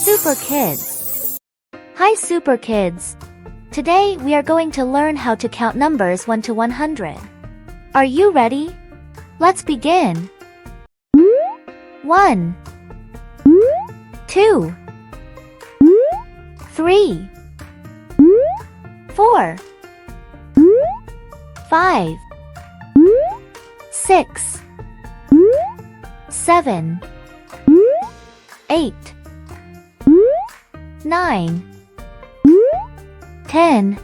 Super Kids. Hi Super Kids. Today we are going to learn how to count numbers 1 to 100. Are you ready? Let's begin. 1 2 3 4 5 6 7 8 9 10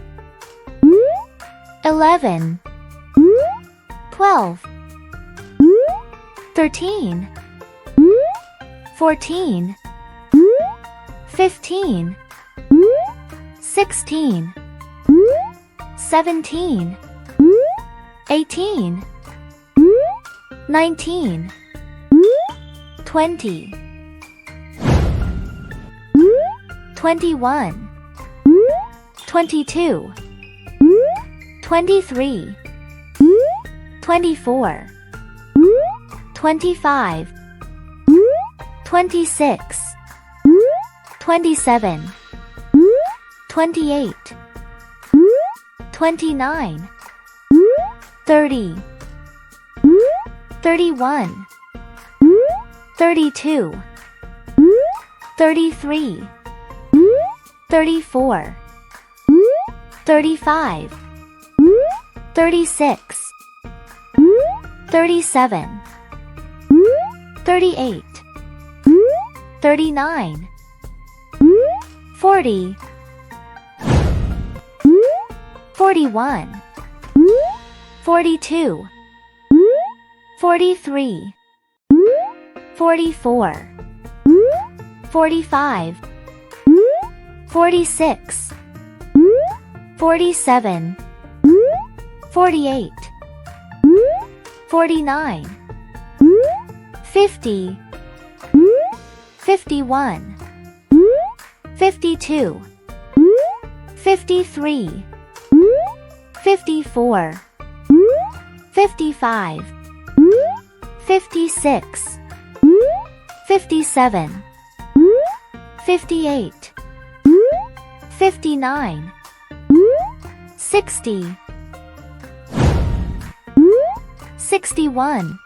11 12 13 14 15 16 17 18 19 20 21 22 23 24 25 26 27 28 29 30 31 32 33 34 35 36 37 38 39 40 41 42 43 44 45 46 47 48 49 50 51 52 53 54 55 56 57 58 59 60 61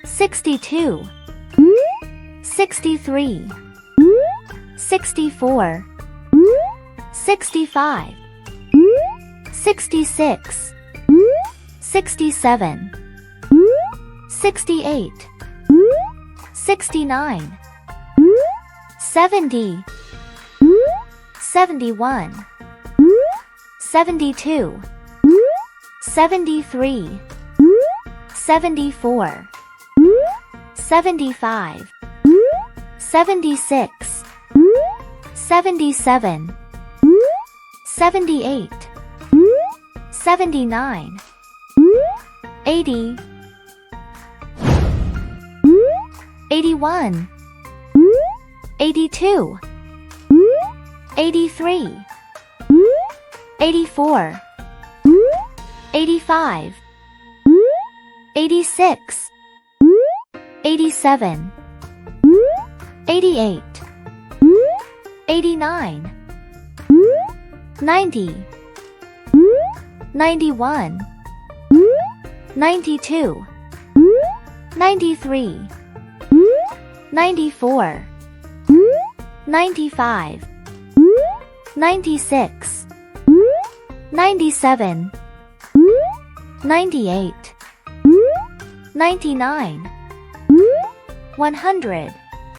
62 63 64 65 66 67 68 69 70 71 72 73 74 75 76 77 78 79 80 81 82 83 84 85 86 87 88 89 90 91 92 93 94 95 96 97 98 99 100